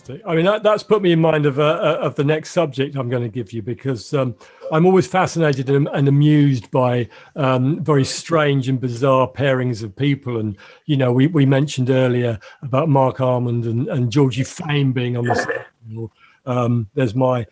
fantastic. I mean, that's put me in mind of the next subject I'm going to give you, because I'm always fascinated and amused by very strange and bizarre pairings of people. And, you know, we mentioned earlier about Marc Almond and Georgie Payne being on the same. There's my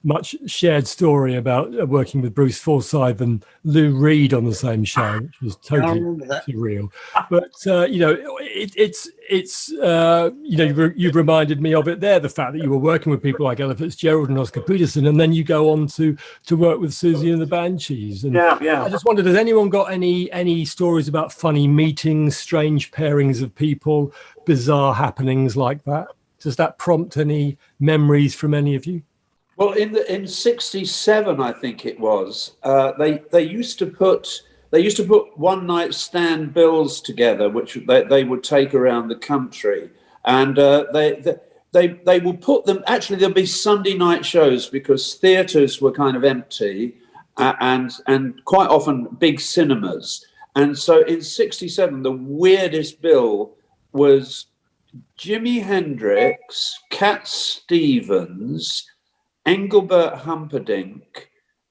much shared story about working with Bruce Forsyth and Lou Reed on the same show, which was totally surreal. But you know, it's you know, you've reminded me of it there, the fact that you were working with people like Ella Fitzgerald and Oscar Peterson, and then you go on to work with Susie and the Banshees. And yeah. I just wondered, has anyone got any stories about funny meetings, strange pairings of people, bizarre happenings like that? Does that prompt any memories from any of you? Well, in '67, I think it was, they used to put one night stand bills together, which they would take around the country, and they would put them. Actually, there'll be Sunday night shows because theatres were kind of empty, and quite often big cinemas. And so in '67, the weirdest bill was Jimi Hendrix, Cat Stevens, Englebert Humperdinck,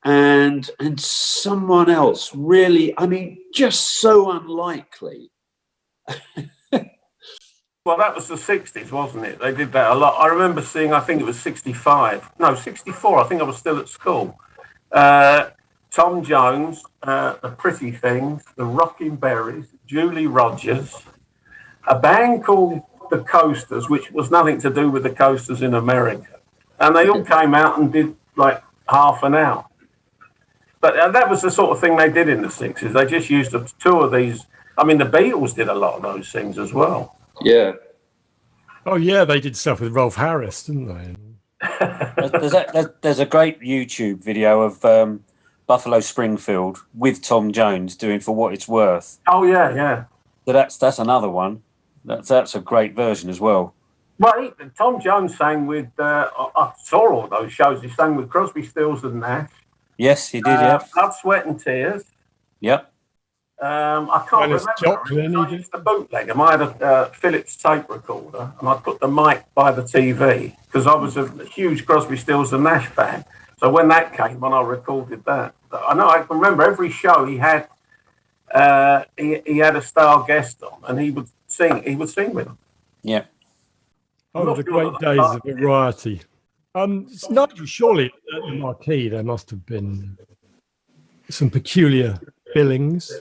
and someone else. Really, I mean, just so unlikely. Well, that was the 60s, wasn't it? They did that a lot. I remember seeing, I think it was 64. I think I was still at school. Tom Jones, The Pretty Things, The Rocking Berries, Julie Rogers, a band called The Coasters, which was nothing to do with the Coasters in America. And they all came out and did like half an hour. But that was the sort of thing they did in the 60s. They just used two of these. I mean, the Beatles did a lot of those things as well. Yeah. Oh, yeah, they did stuff with Rolf Harris, didn't they? There's a great YouTube video of Buffalo Springfield with Tom Jones doing For What It's Worth. Oh, yeah. So that's another one. That's a great version as well. Well, Tom Jones sang with, I saw all those shows. He sang with Crosby, Stills and Nash. Yes, he did, yeah. Blood, Sweat and Tears. Yep. I can't remember. I used to bootleg them. I had a Philips tape recorder, and I put the mic by the TV because I was a huge Crosby, Stills and Nash fan. So when that came on, I recorded that. I know, I can remember every show he had a star guest on, and he would sing with them. Yeah. Oh, the great days of variety. Nigel, surely at the Marquee there must have been some peculiar billings.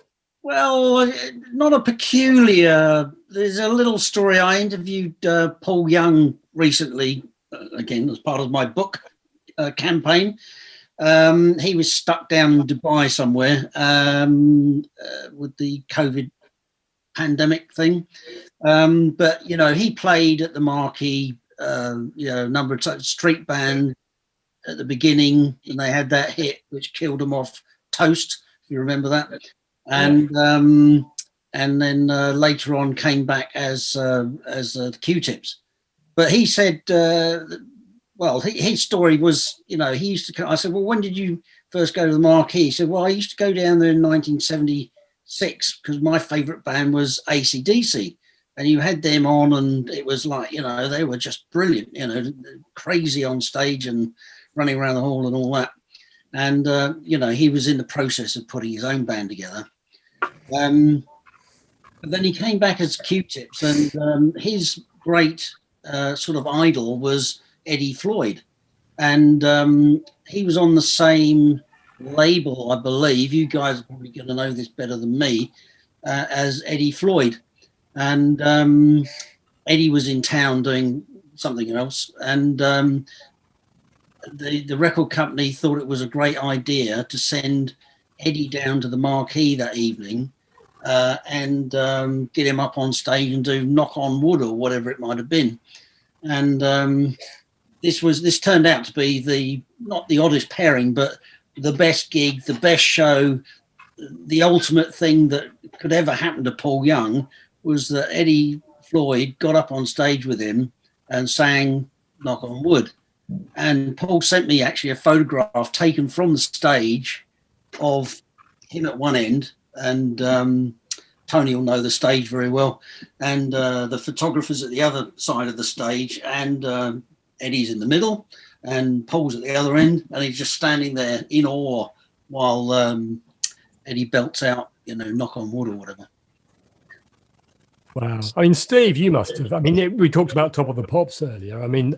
Well, not a peculiar. There's a little story. I interviewed Paul Young recently, again, as part of my book campaign. He was stuck down in Dubai somewhere with the COVID pandemic thing. But, you know, he played at the Marquee, a number of street band at the beginning, and they had that hit which killed them off, Toast, if you remember that. And then later on came back as Q-Tips. But he said, his story was, you know, he used to come. I said, well, when did you first go to the Marquee? He said, well, I used to go down there in 1976 because my favourite band was AC/DC. And you had them on, and it was like, you know, they were just brilliant, you know, crazy on stage and running around the hall and all that. And, you know, he was in the process of putting his own band together. But then he came back as Q-Tips, and his great sort of idol was Eddie Floyd. And he was on the same label, I believe. You guys are probably going to know this better than me, as Eddie Floyd. And Eddie was in town doing something else, and the record company thought it was a great idea to send Eddie down to the Marquee that evening and get him up on stage and do Knock on Wood or whatever it might have been. And this turned out to be not the oddest pairing, but the best gig, the best show, the ultimate thing that could ever happen to Paul Young was that Eddie Floyd got up on stage with him and sang Knock on Wood. And Paul sent me actually a photograph taken from the stage of him at one end and Tony will know the stage very well, and the photographer's at the other side of the stage, and Eddie's in the middle, and Paul's at the other end, and he's just standing there in awe while Eddie belts out, Knock on Wood or whatever. Wow. I mean, Steve, you must have. I mean, we talked about Top of the Pops earlier. I mean,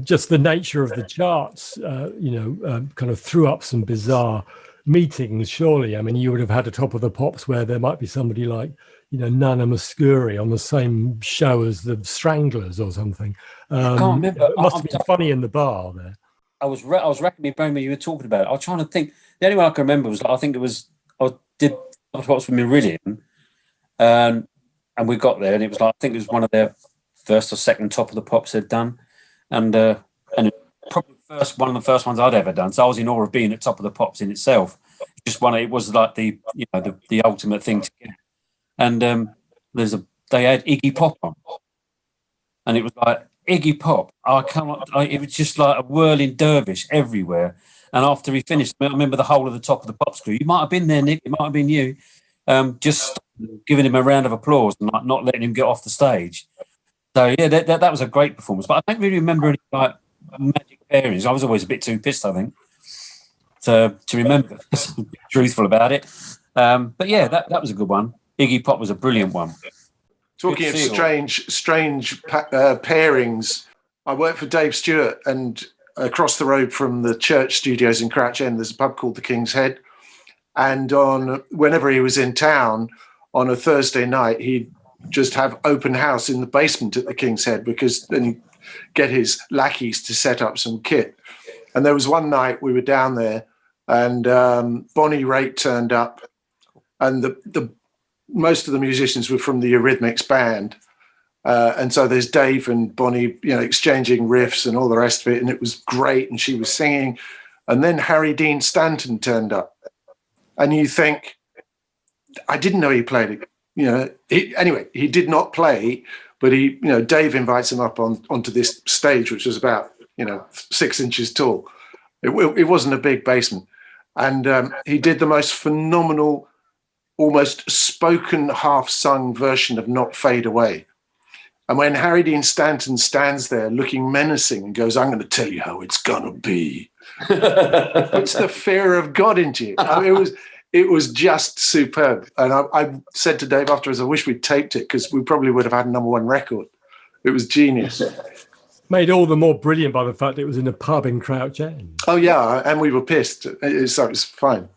just the nature of the charts, kind of threw up some bizarre meetings, surely. I mean, you would have had a Top of the Pops where there might be somebody like, Nana Mouskouri on the same show as the Stranglers or something. I can't remember. It must have been funny in the bar there. I was racking my brain when you were talking about it. I was trying to think. The only one I can remember was, I did Top of the Pops with Meridian. And we got there, and it was I think it was one of their first or second Top of the Pops they'd done, and probably one of the first ones I'd ever done. So I was in awe of being at Top of the Pops in itself. It was like the ultimate thing to get. And they had Iggy Pop on, and it was like Iggy Pop. It was just like a whirling dervish everywhere. And after he finished, I remember the whole of the Top of the Pops crew. You might have been there, Nick. It might have been you. Just giving him a round of applause and not letting him get off the stage. So yeah, that was a great performance. But I don't really remember any magic pairings. I was always a bit too pissed, I think, to remember. To be truthful about it. But yeah, that was a good one. Iggy Pop was a brilliant one. Talking of strange pairings, I worked for Dave Stewart, and across the road from the church studios in Crouch End, there's a pub called the King's Head. And whenever he was in town on a Thursday night, he'd just have open house in the basement at the King's Head, because then he'd get his lackeys to set up some kit. And there was one night we were down there, and Bonnie Raitt turned up, and the most of the musicians were from the Eurythmics band. And so there's Dave and Bonnie, exchanging riffs and all the rest of it. And it was great. And she was singing. And then Harry Dean Stanton turned up. And you think, I didn't know he played it. Anyway, he did not play, but Dave invites him up onto this stage, which was about 6 inches tall. It wasn't a big basement, and he did the most phenomenal, almost spoken, half-sung version of "Not Fade Away." And when Harry Dean Stanton stands there looking menacing and goes, "I'm going to tell you how it's gonna be," puts the fear of God into you. I mean, it was just superb. And I said to Dave afterwards, I wish we'd taped it, because we probably would have had a #1 record. It was genius. Made all the more brilliant by the fact it was in a pub in Crouch End. Oh yeah, and we were pissed. So it was fine.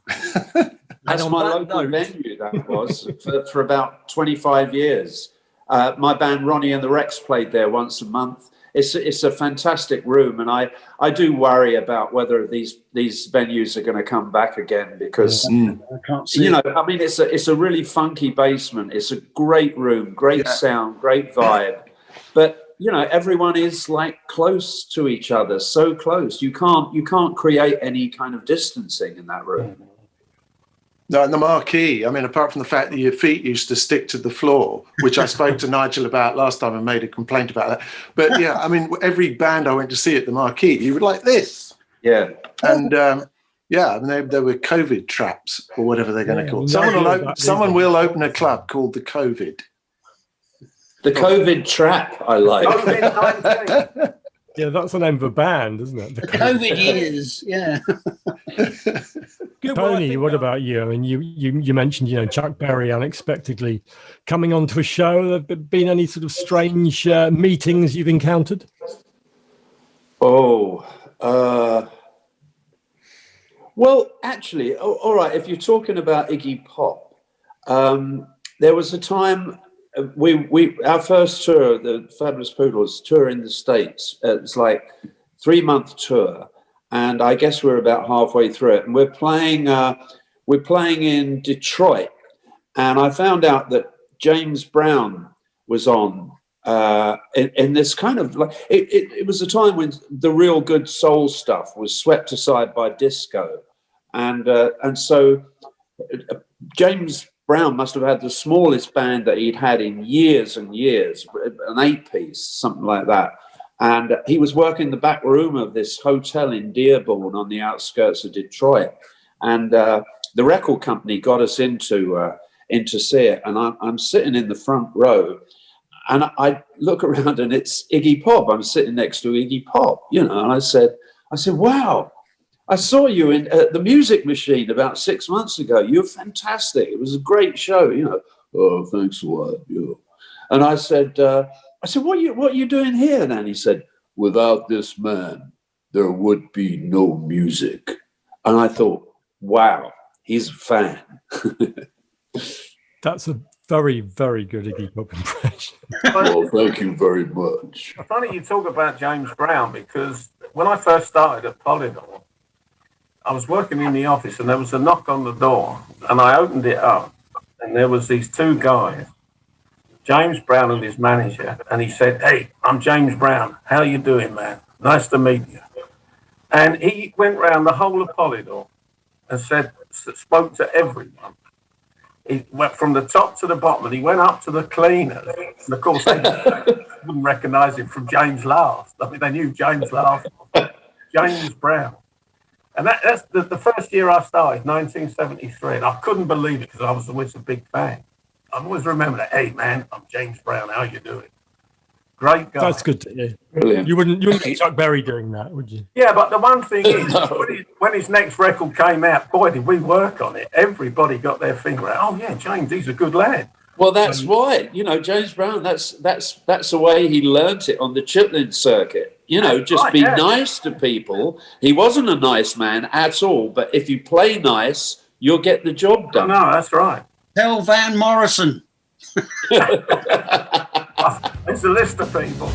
That's my local venue. That was for about 25 years. My band Ronnie and the Rex played there once a month. It's a fantastic room, and I do worry about whether these venues are going to come back again, because I can't see I mean, it's a really funky basement. It's a great room, great sound, great vibe, but everyone is like close to each other, so close. You can't create any kind of distancing in that room. No, and the marquee, I mean, apart from the fact that your feet used to stick to the floor, which I spoke to Nigel about last time and made a complaint about that. But yeah, I mean, every band I went to see at the marquee, you were like this. Yeah. And I mean, there were COVID traps, or whatever they're going to call it. Someone will open a club called the COVID. The COVID trap, I like. Yeah, that's the name of a band, isn't it? the COVID years. Yeah. Tony, what about you? I mean, you mentioned, Chuck Berry unexpectedly coming onto a show. Have there been any sort of strange meetings you've encountered? Well, actually, all right. If you're talking about Iggy Pop, there was a time our first tour, the Fabulous Poodles tour in the States. It's like 3-month tour. And I guess we're about halfway through it, and we're playing in Detroit. And I found out that James Brown was on in this kind of like it was a time when the real good soul stuff was swept aside by disco, and so James Brown must have had the smallest band that he'd had in years and years, an 8-piece, something like that. And he was working the back room of this hotel in Dearborn on the outskirts of Detroit. And the record company got us into in to see it, and I'm sitting in the front row, and I look around, and it's Iggy Pop. I'm sitting next to Iggy Pop, and I said, wow, I saw you at the Music Machine about 6 months ago. You're fantastic. It was a great show, Oh, thanks a lot. And I said, what are you doing here? And he said, without this man, there would be no music. And I thought, wow, he's a fan. That's a very, very good Iggy Pop impression. Well, thank you very much. Funny you talk about James Brown, because when I first started at Polydor, I was working in the office and there was a knock on the door, and I opened it up, and there was these two guys, James Brown and his manager, and he said, "Hey, I'm James Brown. How you doing, man? Nice to meet you." And he went round the whole of Polydor and spoke to everyone. He went from the top to the bottom, and he went up to the cleaners. And of course, they wouldn't recognise him from James Last. I mean, they knew James Last, James Brown. And that's the first year I started, 1973. And I couldn't believe it because I was always a big fan. I've always remembered that. Hey, man, I'm James Brown. How you doing? Great guy. That's good to hear. Brilliant. You wouldn't get Chuck Berry doing that, would you? Yeah, but the one thing is, when his next record came out, boy, did we work on it. Everybody got their finger out. Oh, yeah, James, he's a good lad. Well, that's right. James Brown, that's the way he learnt it on the Chitlin circuit. Just right, be yeah. nice to people. He wasn't a nice man at all, but if you play nice, you'll get the job done. No, that's right. Tell Van Morrison. It's a list of people.